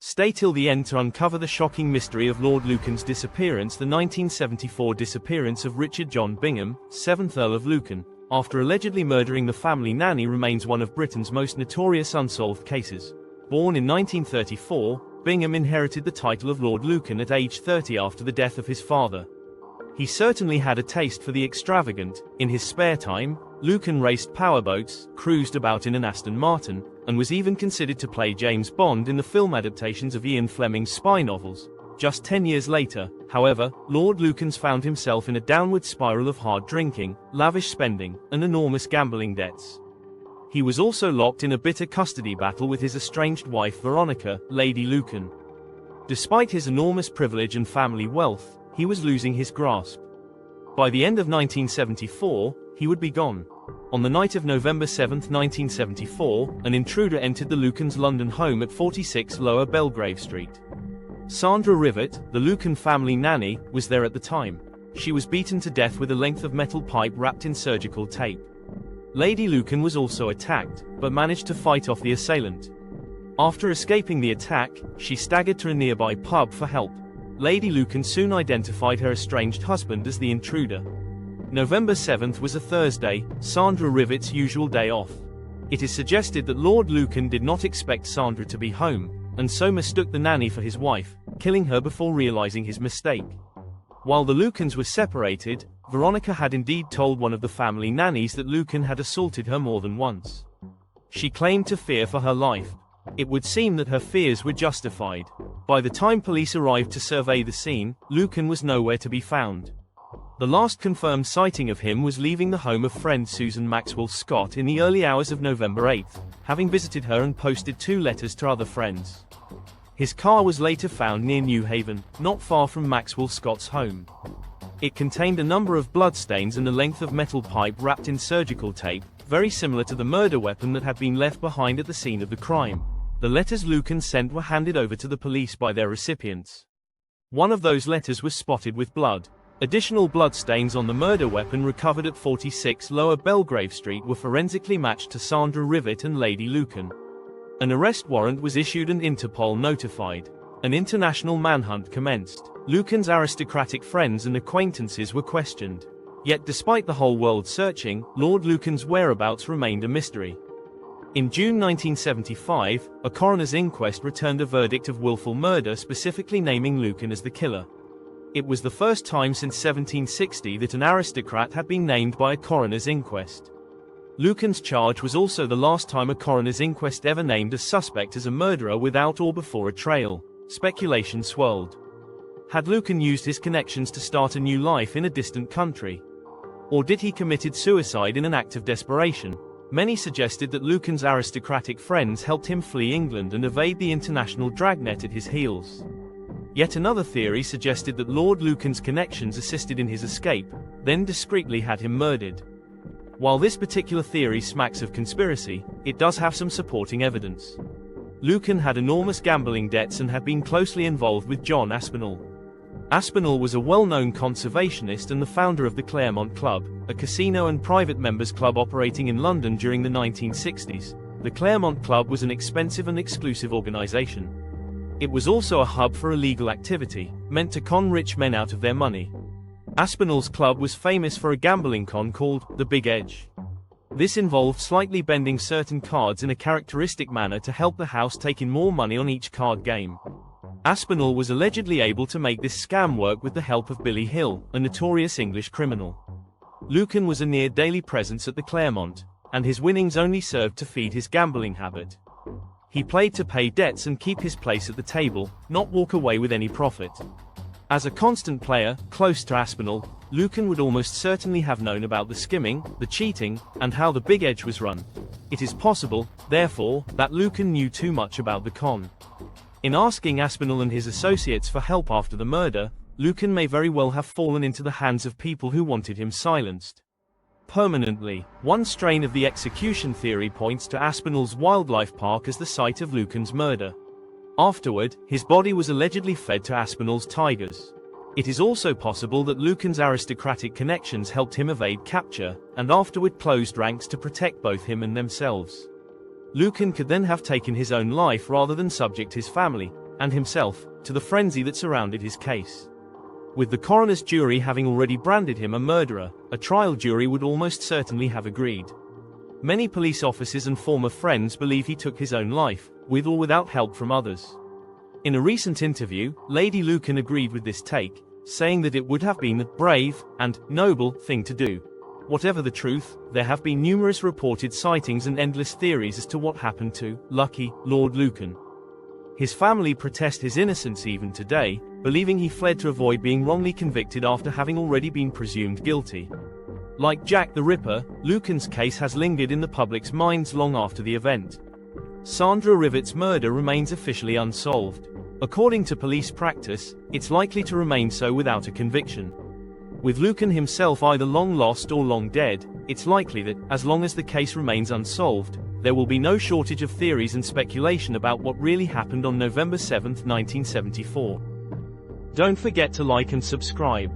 Stay till the end to uncover the shocking mystery of Lord Lucan's disappearance. The 1974 disappearance of Richard John Bingham, 7th Earl of Lucan, after allegedly murdering the family nanny, remains one of Britain's most notorious unsolved cases. Born in 1934, Bingham inherited the title of Lord Lucan at age 30 after the death of his father. He certainly had a taste for the extravagant. In his spare time, Lucan raced powerboats, cruised about in an Aston Martin, and was even considered to play James Bond in the film adaptations of Ian Fleming's spy novels. Just 10 years later, however, Lord Lucan's found himself in a downward spiral of hard drinking, lavish spending, and enormous gambling debts. He was also locked in a bitter custody battle with his estranged wife Veronica, Lady Lucan. Despite his enormous privilege and family wealth, he was losing his grasp. By the end of 1974, he would be gone. On the night of November 7, 1974, an intruder entered the Lucans' London home at 46 Lower Belgrave Street. Sandra Rivet, the Lucan family nanny, was there at the time. She was beaten to death with a length of metal pipe wrapped in surgical tape. Lady Lucan was also attacked, but managed to fight off the assailant. After escaping the attack, she staggered to a nearby pub for help. Lady Lucan soon identified her estranged husband as the intruder. November 7th was a Thursday, Sandra Rivet's usual day off. It is suggested that Lord Lucan did not expect Sandra to be home, and so mistook the nanny for his wife, killing her before realizing his mistake. While the Lucans were separated, Veronica had indeed told one of the family nannies that Lucan had assaulted her more than once. She claimed to fear for her life. It would seem that her fears were justified. By the time police arrived to survey the scene, Lucan was nowhere to be found. The last confirmed sighting of him was leaving the home of friend Susan Maxwell Scott in the early hours of November 8, having visited her and posted 2 letters to other friends. His car was later found near New Haven, not far from Maxwell Scott's home. It contained a number of bloodstains and a length of metal pipe wrapped in surgical tape, very similar to the murder weapon that had been left behind at the scene of the crime. The letters Lucan sent were handed over to the police by their recipients. One of those letters was spotted with blood. Additional bloodstains on the murder weapon recovered at 46 Lower Belgrave Street were forensically matched to Sandra Rivet and Lady Lucan. An arrest warrant was issued and Interpol notified. An international manhunt commenced. Lucan's aristocratic friends and acquaintances were questioned. Yet despite the whole world searching, Lord Lucan's whereabouts remained a mystery. In June 1975, a coroner's inquest returned a verdict of willful murder, specifically naming Lucan as the killer. It was the first time since 1760 that an aristocrat had been named by a coroner's inquest. Lucan's charge was also the last time a coroner's inquest ever named a suspect as a murderer without or before a trial. Speculation swirled. Had Lucan used his connections to start a new life in a distant country? Or did he committed suicide in an act of desperation? Many suggested that Lucan's aristocratic friends helped him flee England and evade the international dragnet at his heels. Yet another theory suggested that Lord Lucan's connections assisted in his escape, then discreetly had him murdered. While this particular theory smacks of conspiracy, it does have some supporting evidence. Lucan had enormous gambling debts and had been closely involved with John Aspinall. Aspinall was a well-known conservationist and the founder of the Claremont Club, a casino and private members club operating in London during the 1960s. The Claremont Club was an expensive and exclusive organization. It was also a hub for illegal activity, meant to con rich men out of their money. Aspinall's club was famous for a gambling con called the Big Edge. This involved slightly bending certain cards in a characteristic manner to help the house take in more money on each card game. Aspinall was allegedly able to make this scam work with the help of Billy Hill, a notorious English criminal. Lucan was a near-daily presence at the Claremont, and his winnings only served to feed his gambling habit. He played to pay debts and keep his place at the table, not walk away with any profit. As a constant player, close to Aspinall, Lucan would almost certainly have known about the skimming, the cheating, and how the Big Edge was run. It is possible, therefore, that Lucan knew too much about the con. In asking Aspinall and his associates for help after the murder, Lucan may very well have fallen into the hands of people who wanted him silenced permanently. One strain of the execution theory points to Aspinall's wildlife park as the site of Lucan's murder. Afterward, his body was allegedly fed to Aspinall's tigers. It is also possible that Lucan's aristocratic connections helped him evade capture, and afterward closed ranks to protect both him and themselves. Lucan could then have taken his own life rather than subject his family, and himself, to the frenzy that surrounded his case. With the coroner's jury having already branded him a murderer, a trial jury would almost certainly have agreed. Many police officers and former friends believe he took his own life, with or without help from others. In a recent interview, Lady Lucan agreed with this take, saying that it would have been a brave and noble thing to do. Whatever the truth, there have been numerous reported sightings and endless theories as to what happened to Lucky Lord Lucan. His family protest his innocence even today, believing he fled to avoid being wrongly convicted after having already been presumed guilty. Like Jack the Ripper, Lucan's case has lingered in the public's minds long after the event. Sandra Rivett's murder remains officially unsolved. According to police practice, it's likely to remain so without a conviction. With Lucan himself either long lost or long dead, it's likely that, as long as the case remains unsolved, there will be no shortage of theories and speculation about what really happened on November 7, 1974. Don't forget to like and subscribe.